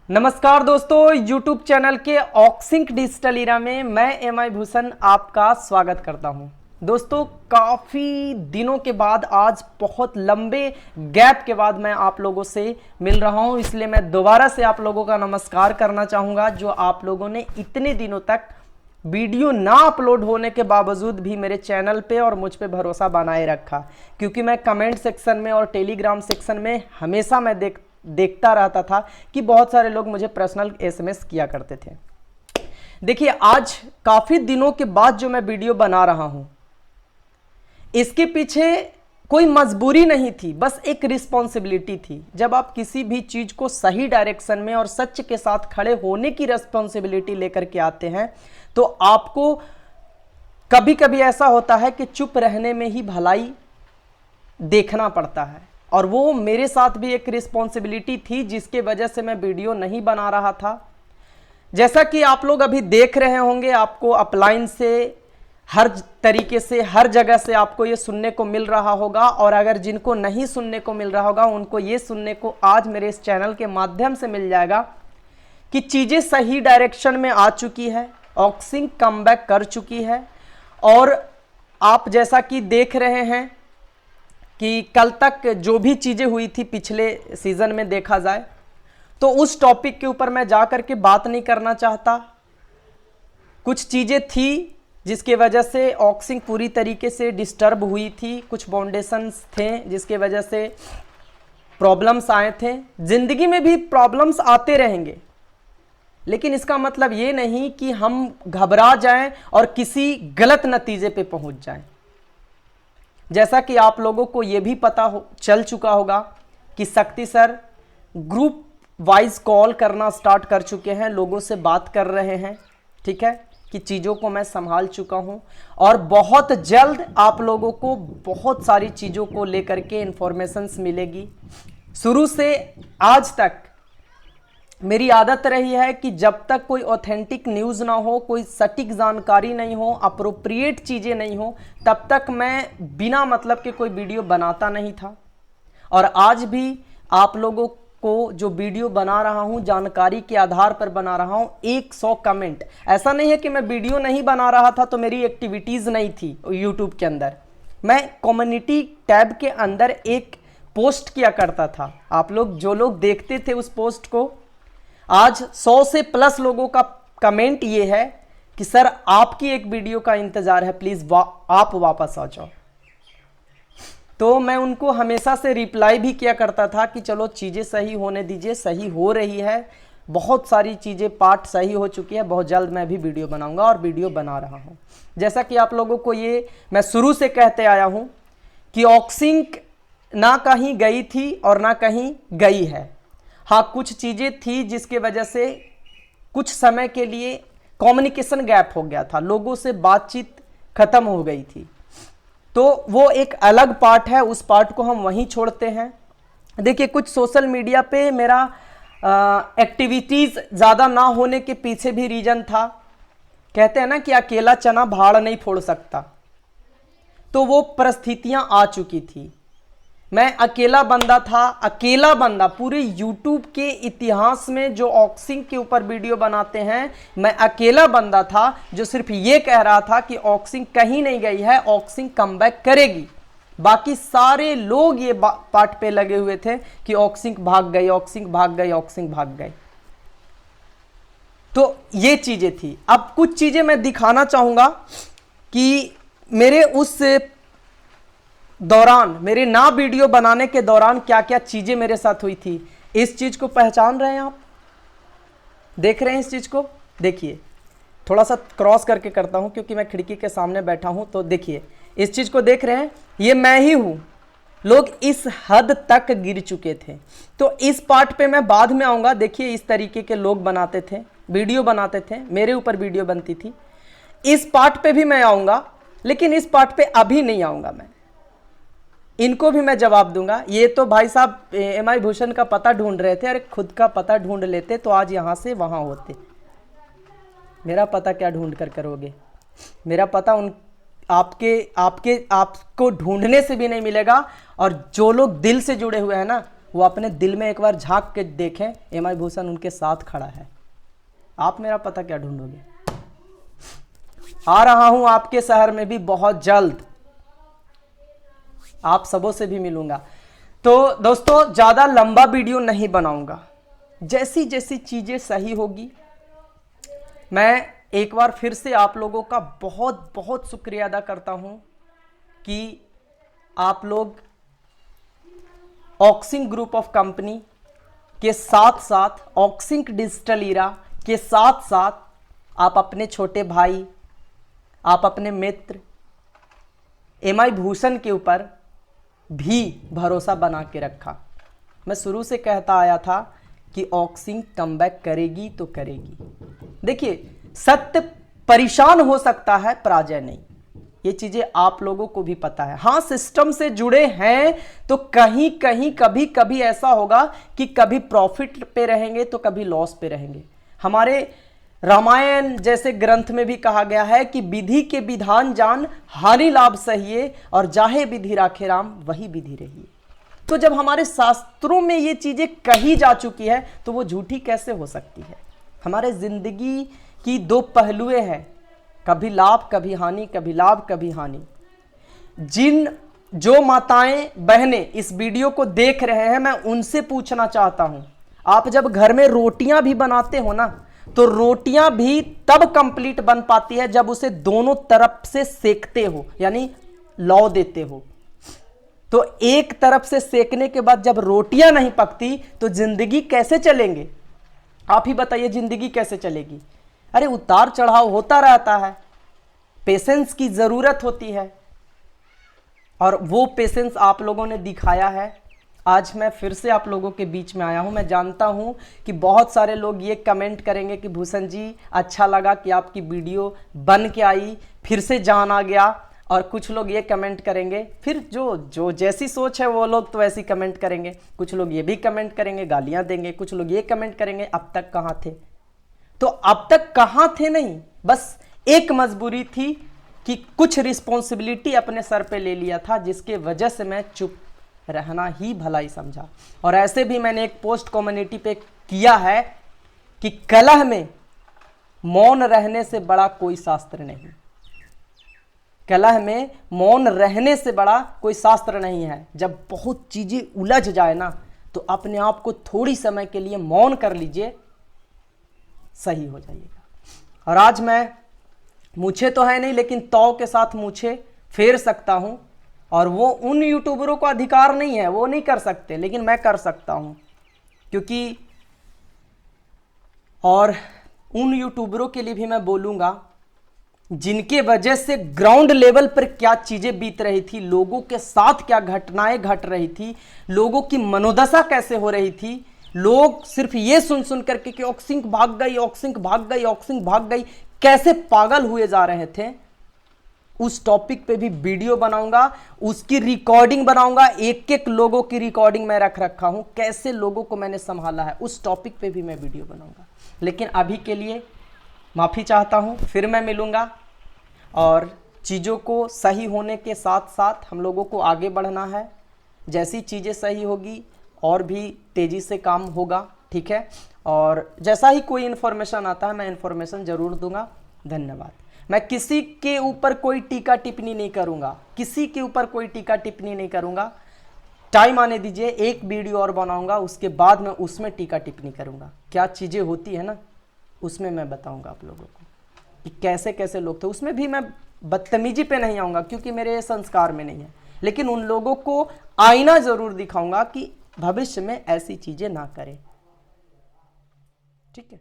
नमस्कार दोस्तों, YouTube channel के ऑक्सिंक डिजिटल इरा में मैं एमआई भूषण आपका स्वागत करता हूं। दोस्तों, काफ़ी दिनों के बाद, आज बहुत लंबे गैप के बाद मैं आप लोगों से मिल रहा हूं, इसलिए मैं दोबारा से आप लोगों का नमस्कार करना चाहूँगा जो आप लोगों ने इतने दिनों तक वीडियो ना अपलोड होने के बावजूद भी मेरे चैनल पे और मुझ पे भरोसा बनाए रखा। क्योंकि मैं कमेंट सेक्शन में और टेलीग्राम सेक्शन में हमेशा मैं देखता रहता था कि बहुत सारे लोग मुझे पर्सनल एसएमएस किया करते थे। देखिए, आज काफ़ी दिनों के बाद जो मैं वीडियो बना रहा हूं, इसके पीछे कोई मजबूरी नहीं थी, बस एक रिस्पॉन्सिबिलिटी थी। जब आप किसी भी चीज़ को सही डायरेक्शन में और सच के साथ खड़े होने की रिस्पॉन्सिबिलिटी लेकर के आते हैं तो आपको कभी कभी ऐसा होता है कि चुप रहने में ही भलाई देखना पड़ता है। और वो मेरे साथ भी एक रिस्पॉन्सिबिलिटी थी जिसके वजह से मैं वीडियो नहीं बना रहा था। जैसा कि आप लोग अभी देख रहे होंगे, आपको अपलाइन से हर तरीके से हर जगह से आपको ये सुनने को मिल रहा होगा। और अगर जिनको नहीं सुनने को मिल रहा होगा उनको ये सुनने को आज मेरे इस चैनल के माध्यम से मिल जाएगा कि चीज़ें सही डायरेक्शन में आ चुकी है, ऑक्सिंक कमबैक कर चुकी है। और आप जैसा कि देख रहे हैं कि कल तक जो भी चीज़ें हुई थी पिछले सीज़न में देखा जाए तो उस टॉपिक के ऊपर मैं जा कर के बात नहीं करना चाहता। कुछ चीज़ें थी जिसके वजह से ऑक्सिंक पूरी तरीके से डिस्टर्ब हुई थी, कुछ बाउंडेशंस थे जिसके वजह से प्रॉब्लम्स आए थे। ज़िंदगी में भी प्रॉब्लम्स आते रहेंगे, लेकिन इसका मतलब ये नहीं कि हम घबरा जाएं और किसी गलत नतीजे पे पहुंच जाएं। जैसा कि आप लोगों को ये भी पता चल चुका होगा कि शक्ति सर ग्रुप वाइज कॉल करना स्टार्ट कर चुके हैं, लोगों से बात कर रहे हैं। ठीक है कि चीज़ों को मैं संभाल चुका हूं और बहुत जल्द आप लोगों को बहुत सारी चीज़ों को लेकर के इंफॉर्मेशंस मिलेगी। शुरू से आज तक मेरी आदत रही है कि जब तक कोई ऑथेंटिक न्यूज़ ना हो, कोई सटीक जानकारी नहीं हो, अप्रोप्रिएट चीज़ें नहीं हो, तब तक मैं बिना मतलब के कोई वीडियो बनाता नहीं था। और आज भी आप लोगों को जो वीडियो बना रहा हूं जानकारी के आधार पर बना रहा हूं। 100 कमेंट, ऐसा नहीं है कि मैं वीडियो नहीं बना रहा था तो मेरी एक्टिविटीज़ नहीं थी यूट्यूब के अंदर। मैं कम्युनिटी टैब के अंदर एक पोस्ट किया करता था। आप लोग जो लोग देखते थे उस पोस्ट को, आज 100 से प्लस लोगों का कमेंट ये है कि सर आपकी एक वीडियो का इंतज़ार है, प्लीज़ आप वापस आ जाओ। तो मैं उनको हमेशा से रिप्लाई भी किया करता था कि चलो चीज़ें सही होने दीजिए, सही हो रही है, बहुत सारी चीज़ें पार्ट सही हो चुकी है, बहुत जल्द मैं भी वीडियो बनाऊंगा और वीडियो बना रहा हूं। जैसा कि आप लोगों को ये मैं शुरू से कहते आया हूं कि ऑक्सिंक ना कहीं गई थी और ना कहीं गई है। हाँ, कुछ चीज़ें थी जिसके वजह से कुछ समय के लिए कम्युनिकेशन गैप हो गया था, लोगों से बातचीत खत्म हो गई थी। तो वो एक अलग पार्ट है, उस पार्ट को हम वहीं छोड़ते हैं। देखिए, कुछ सोशल मीडिया पे मेरा एक्टिविटीज़ ज़्यादा ना होने के पीछे भी रीज़न था। कहते हैं ना कि अकेला चना भाड़ नहीं फोड़ सकता, तो वो परिस्थितियाँ आ चुकी थी। मैं अकेला बंदा था, अकेला बंदा पूरे YouTube के इतिहास में जो ऑक्सिंक के ऊपर वीडियो बनाते हैं, मैं अकेला बंदा था जो सिर्फ ये कह रहा था कि ऑक्सिंक कहीं नहीं गई है, ऑक्सिंक कमबैक करेगी। बाकी सारे लोग ये पार्ट पे लगे हुए थे कि ऑक्सिंक भाग गई, ऑक्सिंक भाग गई, ऑक्सिंक भाग गई। तो ये चीजें थी। अब कुछ चीजें मैं दिखाना चाहूंगा कि मेरे उस दौरान, मेरे ना वीडियो बनाने के दौरान क्या क्या चीज़ें मेरे साथ हुई थी। इस चीज़ को पहचान रहे हैं आप? देख रहे हैं इस चीज़ को? देखिए, थोड़ा सा क्रॉस करके करता हूं क्योंकि मैं खिड़की के सामने बैठा हूं। तो देखिए, इस चीज़ को देख रहे हैं, ये मैं ही हूं। लोग इस हद तक गिर चुके थे। तो इस पार्ट पे मैं बाद में आऊँगा। देखिए, इस तरीके के लोग बनाते थे, वीडियो बनाते थे, मेरे ऊपर वीडियो बनती थी। इस पार्ट पे भी मैं आऊँगा, लेकिन इस पार्ट पे अभी नहीं आऊँगा। मैं इनको भी मैं जवाब दूंगा। ये तो भाई साहब एमआई भूषण का पता ढूंढ रहे थे, अरे खुद का पता ढूंढ लेते तो आज यहाँ से वहाँ होते। मेरा पता क्या ढूंढ कर करोगे? मेरा पता उन आपको ढूंढने से भी नहीं मिलेगा। और जो लोग दिल से जुड़े हुए हैं ना, वो अपने दिल में एक बार झांक के देखें, एम आई भूषण उनके साथ खड़ा है। आप मेरा पता क्या ढूंढोगे? आ रहा हूं आपके शहर में भी बहुत जल्द, आप सबों से भी मिलूंगा। तो दोस्तों ज्यादा लंबा वीडियो नहीं बनाऊंगा, जैसी जैसी चीजें सही होगी। मैं एक बार फिर से आप लोगों का बहुत बहुत शुक्रिया अदा करता हूं कि आप लोग ऑक्सिंक ग्रुप ऑफ कंपनी के साथ साथ, ऑक्सिंक डिजिटल ईरा के साथ साथ आप अपने छोटे भाई, आप अपने मित्र एम आई भूषण के ऊपर भी भरोसा बना के रखा। मैं शुरू से कहता आया था कि ऑक्सिंक कमबैक करेगी तो करेगी। देखिए, सत्य परेशान हो सकता है, पराजय नहीं। ये चीजें आप लोगों को भी पता है। हाँ, सिस्टम से जुड़े हैं तो कहीं कहीं कभी कभी ऐसा होगा कि कभी प्रॉफिट पे रहेंगे तो कभी लॉस पे रहेंगे। हमारे रामायण जैसे ग्रंथ में भी कहा गया है कि विधि के विधान जान, हानि लाभ सहिए, और जाहे विधि राखे राम, वही विधि रहिए। तो जब हमारे शास्त्रों में ये चीजें कही जा चुकी है तो वो झूठी कैसे हो सकती है? हमारे जिंदगी की दो पहलुएं हैं, कभी लाभ कभी हानि, कभी लाभ कभी हानि। जो माताएं बहनें इस वीडियो को देख रहे हैं, मैं उनसे पूछना चाहता हूं, आप जब घर में रोटियां भी बनाते हो ना, तो रोटियां भी तब कंप्लीट बन पाती है जब उसे दोनों तरफ से सेकते हो, यानी लौ देते हो। तो एक तरफ से सेकने के बाद जब रोटियां नहीं पकती तो जिंदगी कैसे चलेंगे? आप ही बताइए, जिंदगी कैसे चलेगी? अरे उतार चढ़ाव होता रहता है, पेशेंस की जरूरत होती है, और वो पेशेंस आप लोगों ने दिखाया है। आज मैं फिर से आप लोगों के बीच में आया हूं। मैं जानता हूं कि बहुत सारे लोग ये कमेंट करेंगे कि भूषण जी अच्छा लगा कि आपकी वीडियो बन के आई, फिर से जान आ गया। और कुछ लोग ये कमेंट करेंगे, फिर जो जैसी सोच है वो लोग तो ऐसी कमेंट करेंगे। कुछ लोग ये भी कमेंट करेंगे, गालियां देंगे। कुछ लोग ये कमेंट करेंगे, अब तक कहाँ थे? तो अब तक कहाँ थे नहीं, बस एक मजबूरी थी कि कुछ रिस्पॉन्सिबिलिटी अपने सर पे ले लिया था, जिसके वजह से मैं चुप रहना ही भलाई समझा। और ऐसे भी मैंने एक पोस्ट कम्युनिटी पे किया है कि कलह में मौन रहने से बड़ा कोई शास्त्र नहीं। कलह में मौन रहने से बड़ा कोई शास्त्र नहीं है। जब बहुत चीजें उलझ जाए ना, तो अपने आप को थोड़ी समय के लिए मौन कर लीजिए, सही हो जाइएगा। और आज मैं मूछे तो है नहीं, लेकिन तौ के साथ मूछे फेर सकता हूं, और वो उन यूट्यूबरों को अधिकार नहीं है, वो नहीं कर सकते, लेकिन मैं कर सकता हूं। क्योंकि और उन यूट्यूबरों के लिए भी मैं बोलूंगा जिनके वजह से ग्राउंड लेवल पर क्या चीजें बीत रही थी, लोगों के साथ क्या घटनाएं घट रही थी, लोगों की मनोदशा कैसे हो रही थी। लोग सिर्फ ये सुन सुन करके कि ऑक्सिंक भाग गई, ऑक्सिंक भाग गई, ऑक्सिंक भाग गई, कैसे पागल हुए जा रहे थे। उस टॉपिक पे भी वीडियो बनाऊंगा, उसकी रिकॉर्डिंग बनाऊंगा। एक एक लोगों की रिकॉर्डिंग मैं रख रखा हूं, कैसे लोगों को मैंने संभाला है, उस टॉपिक पे भी मैं वीडियो बनाऊंगा। लेकिन अभी के लिए माफ़ी चाहता हूं, फिर मैं मिलूंगा। और चीज़ों को सही होने के साथ साथ हम लोगों को आगे बढ़ना है। जैसी चीज़ें सही होगी और भी तेज़ी से काम होगा, ठीक है। और जैसा ही कोई इन्फॉर्मेशन आता है मैं इन्फॉर्मेशन ज़रूर दूंगा। धन्यवाद। मैं किसी के ऊपर कोई टीका टिप्पणी नहीं करूंगा, किसी के ऊपर कोई टीका टिप्पणी नहीं करूंगा। टाइम आने दीजिए, एक वीडियो और बनाऊंगा, उसके बाद मैं उसमें टीका टिप्पणी करूंगा। क्या चीज़ें होती है ना, उसमें मैं बताऊंगा आप लोगों को कि कैसे कैसे लोग थे। उसमें भी मैं बदतमीजी पे नहीं आऊँगा, क्योंकि मेरे संस्कार में नहीं है, लेकिन उन लोगों को आईना ज़रूर दिखाऊंगा कि भविष्य में ऐसी चीज़ें ना करें, ठीक है।